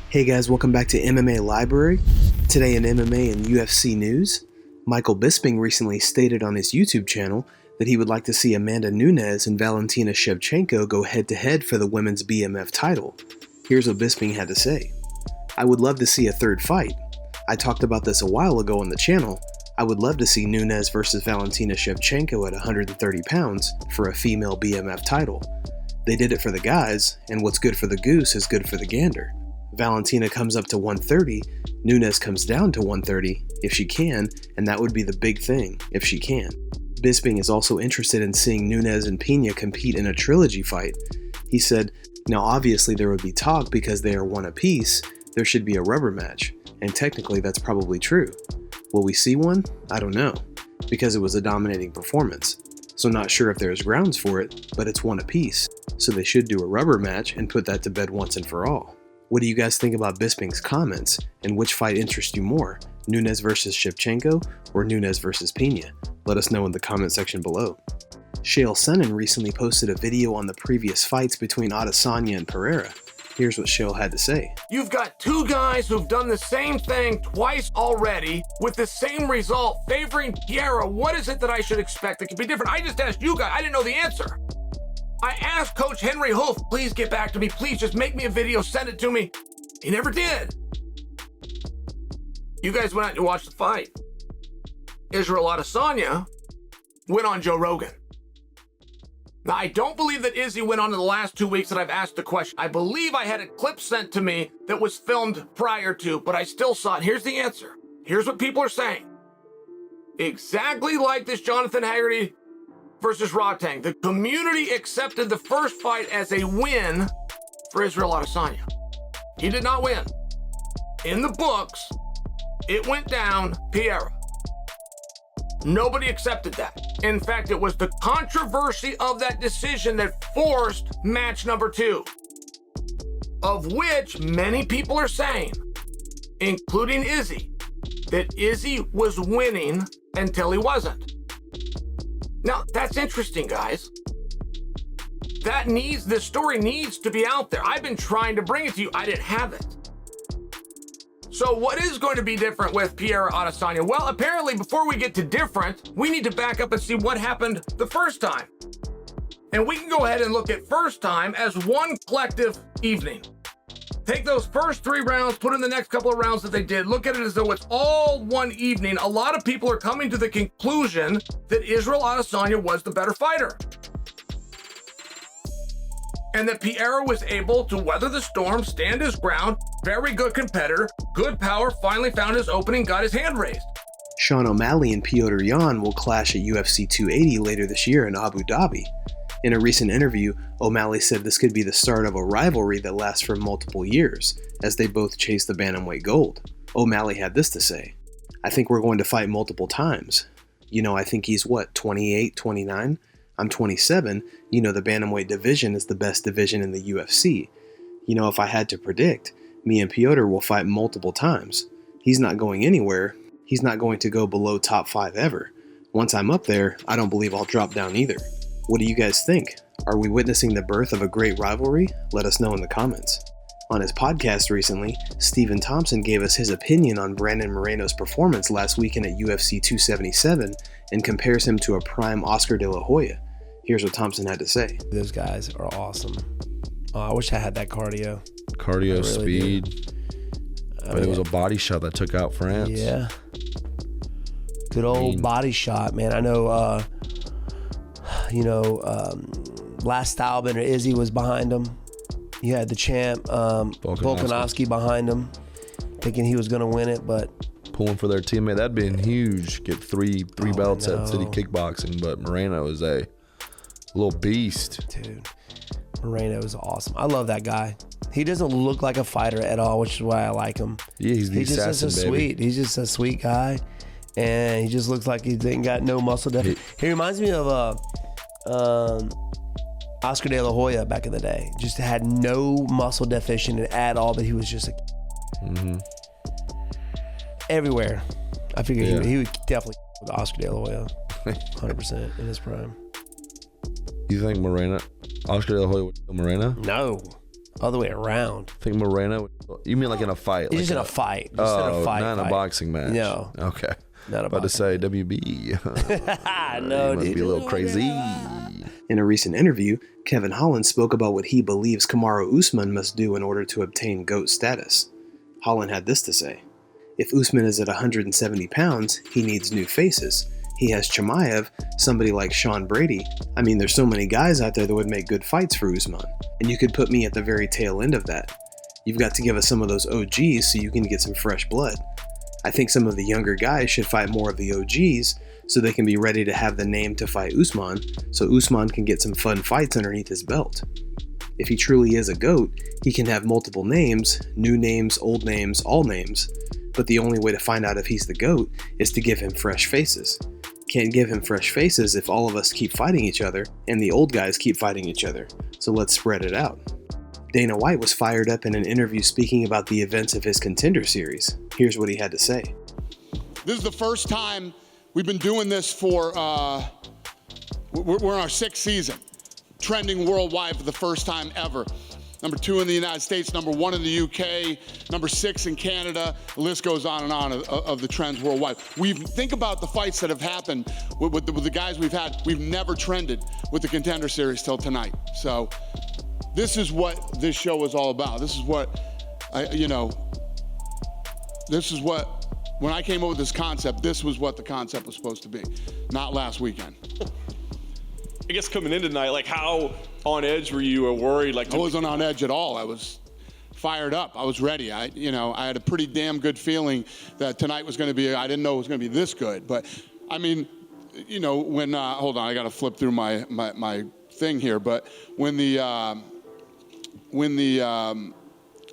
Hey guys, welcome back to MMA Library. Today in MMA and UFC news, Michael Bisping recently stated on his YouTube channel that he would like to see Amanda Nunes and Valentina Shevchenko go head-to-head for the women's BMF title. Here's what Bisping had to say. I would love to see a third fight. I talked about this a while ago on the channel. I would love to see Nunes versus Valentina Shevchenko at 130 pounds for a female BMF title. They did it for the guys, and what's good for the goose is good for the gander. Valentina comes up to 130, Nunes comes down to 130 if she can, and that would be the big thing, if she can. Bisping is also interested in seeing Nunes and Pena compete in a trilogy fight. He said, now obviously there would be talk because they are one apiece, there should be a rubber match, and technically that's probably true. Will we see one? I don't know, because it was a dominating performance. So not sure if there's grounds for it, but it's one apiece, so they should do a rubber match and put that to bed once and for all. What do you guys think about Bisping's comments, and which fight interests you more, Nunes versus Shevchenko or Nunes versus Pena? Let us know in the comment section below. Chael Sonnen recently posted a video on the previous fights between Adesanya and Pereira. Here's what Chael had to say. You've got two guys who've done the same thing twice already with the same result, favoring Pereira. What is it that I should expect that could be different? I just asked you guys. I didn't know the answer. I asked Coach Henry Hoof, please get back to me. Please just make me a video, send it to me. He never did. You guys went out and watched the fight. Israel Adesanya went on Joe Rogan. Now, I don't believe that Izzy went on in the last 2 weeks that I've asked the question. I believe I had a clip sent to me that was filmed prior to, but I still saw it. Here's the answer. Here's what people are saying. Exactly like this Jonathan Haggerty versus Rodtang. The community accepted the first fight as a win for Israel Adesanya. He did not win. In the books, it went down Pereira. Nobody accepted that. In fact, it was the controversy of that decision that forced match number 2, of which many people are saying, including Izzy, that Izzy was winning until he wasn't. Now, that's interesting, guys. This story needs to be out there. I've been trying to bring it to you. I didn't have it. So what is going to be different with Pereira Adesanya? Well, apparently before we get to different, we need to back up and see what happened the first time. And we can go ahead and look at first time as one collective evening. Take those first 3 rounds, put in the next couple of rounds that they did, look at it as though it's all one evening. A lot of people are coming to the conclusion that Israel Adesanya was the better fighter. And that Pereira was able to weather the storm, stand his ground, very good competitor, good power, finally found his opening, got his hand raised. Sean O'Malley and Petr Yan will clash at UFC 280 later this year in Abu Dhabi. In a recent interview, O'Malley said this could be the start of a rivalry that lasts for multiple years, as they both chase the bantamweight gold. O'Malley had this to say, I think we're going to fight multiple times. I think he's 28, 29? I'm 27. The bantamweight division is the best division in the UFC. If I had to predict, me and Petr will fight multiple times. He's not going anywhere. He's not going to go below top 5 ever. Once I'm up there, I don't believe I'll drop down either. What do you guys think? Are we witnessing the birth of a great rivalry? Let us know in the comments. On his podcast recently, Stephen Thompson gave us his opinion on Brandon Moreno's performance last weekend at UFC 277 and compares him to a prime Oscar De La Hoya. Here's what Thompson had to say. Those guys are awesome. I wish I had that cardio. Cardio, speed. But it was a body shot that took out France. Yeah. Good old body shot, man. I know, last Stylebender, Izzy was behind him. You had the champ, Volkanovski behind him, thinking he was going to win it, but... Pulling for their teammate, that'd been huge. Get three belts at City Kickboxing, but Moreno is a little beast. Dude, Moreno is awesome. I love that guy. He doesn't look like a fighter at all, which is why I like him. Yeah, he's the assassin, baby. He's just a sweet guy, and he just looks like he ain't got no muscle definition. He reminds me of Oscar De La Hoya back in the day. Just had no muscle definition at all, but he was just everywhere. I figured he would definitely with Oscar De La Hoya, 100% in his prime. You think Oscar De La Hoya would kill Moreno? No. Other way around. I think Moreno. You mean like in a fight? Just in a fight. Just in a fight. Not in a boxing match. No. Okay. Not about to say WB. No, must be a little crazy. In a recent interview, Kevin Holland spoke about what he believes Kamaru Usman must do in order to obtain GOAT status. Holland had this to say: if Usman is at 170 pounds, he needs new faces. He has Chimaev, somebody like Sean Brady. I mean, there's so many guys out there that would make good fights for Usman, and you could put me at the very tail end of that. You've got to give us some of those OGs so you can get some fresh blood. I think some of the younger guys should fight more of the OGs so they can be ready to have the name to fight Usman, so Usman can get some fun fights underneath his belt. If he truly is a GOAT, he can have multiple names, new names, old names, all names, but the only way to find out if he's the GOAT is to give him fresh faces. Can't give him fresh faces if all of us keep fighting each other and the old guys keep fighting each other, so let's spread it out. Dana White was fired up in an interview speaking about the events of his Contender series. Here's what he had to say. This is the first time we've been doing this for, we're in our 6th season, trending worldwide for the first time ever. Number 2 in the United States, number 1 in the UK, number 6 in Canada. The list goes on and on of the trends worldwide. Think about the fights that have happened with the guys we've had. We've never trended with the Contender series till tonight. So this is what this show is all about. This is what, when I came up with this concept, this was what the concept was supposed to be, not last weekend. I guess coming in tonight, like how on edge were you or worried? Like I wasn't on edge at all. I was fired up. I was ready. I had a pretty damn good feeling that tonight was going to be, I didn't know it was going to be this good. But I mean, when, hold on, I got to flip through my thing here. But when the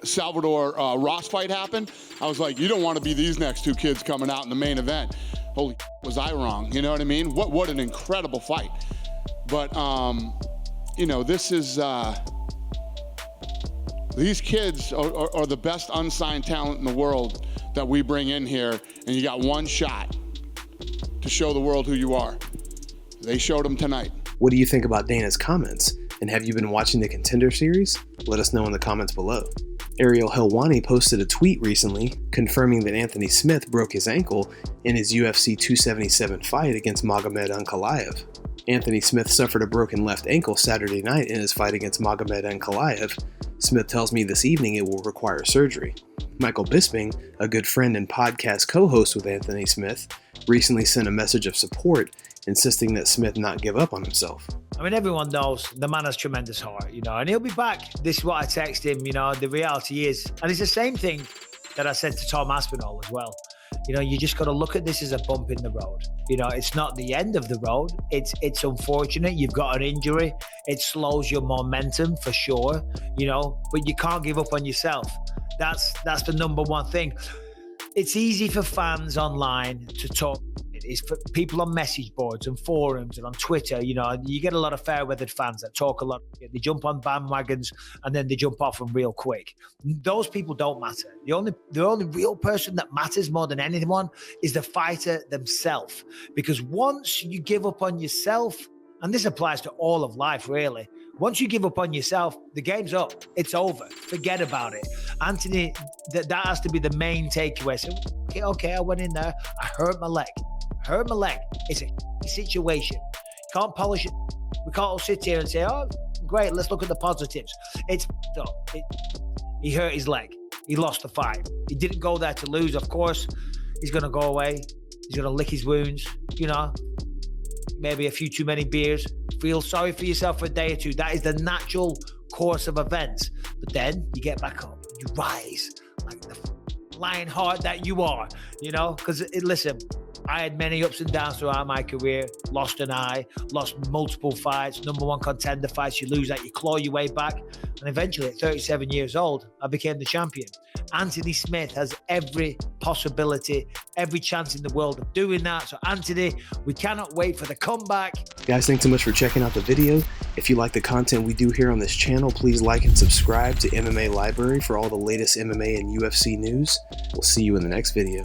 Salvador Ross fight happened, I was like, you don't want to be these next 2 kids coming out in the main event. Holy was I wrong? You know what I mean? What an incredible fight. But, this is, these kids are the best unsigned talent in the world that we bring in here, and you got one shot to show the world who you are. They showed them tonight. What do you think about Dana's comments? And have you been watching the Contender series? Let us know in the comments below. Ariel Helwani posted a tweet recently confirming that Anthony Smith broke his ankle in his UFC 277 fight against Magomed Ankalaev. Anthony Smith suffered a broken left ankle Saturday night in his fight against Magomed Ankalaev. Smith tells me this evening it will require surgery. Michael Bisping, a good friend and podcast co-host with Anthony Smith, recently sent a message of support, insisting that Smith not give up on himself. I mean, everyone knows the man has tremendous heart, and he'll be back. This is what I text him, the reality is. And it's the same thing that I said to Tom Aspinall as well. You just got to look at this as a bump in the road. It's not the end of the road. It's unfortunate. You've got an injury. It slows your momentum for sure, but you can't give up on yourself. That's the number one thing. It's easy for fans online to talk. It's for people on message boards and forums and on Twitter. You get a lot of fair-weathered fans that talk a lot. They jump on bandwagons and then they jump off them real quick. Those people don't matter. The only real person that matters more than anyone is the fighter themselves. Because once you give up on yourself, and this applies to all of life really, once you give up on yourself, the game's up. It's over. Forget about it. Anthony, that has to be the main takeaway. So, okay, I went in there. I hurt my leg. It's a situation. You can't polish it. We can't all sit here and say, oh, great, let's look at the positives. It's up. He hurt his leg. He lost the fight. He didn't go there to lose. Of course, he's going to go away. He's going to lick his wounds, maybe a few too many beers. Feel sorry for yourself for a day or two. That is the natural course of events. But then you get back up. You rise like the lion heart that you are, because listen, I had many ups and downs throughout my career, lost an eye, lost multiple fights, #1 contender fights, you lose that, you claw your way back. And eventually at 37 years old, I became the champion. Anthony Smith has every possibility, every chance in the world of doing that. So Anthony, we cannot wait for the comeback. Guys, thanks so much for checking out the video. If you like the content we do here on this channel, please like and subscribe to MMA Library for all the latest MMA and UFC news. We'll see you in the next video.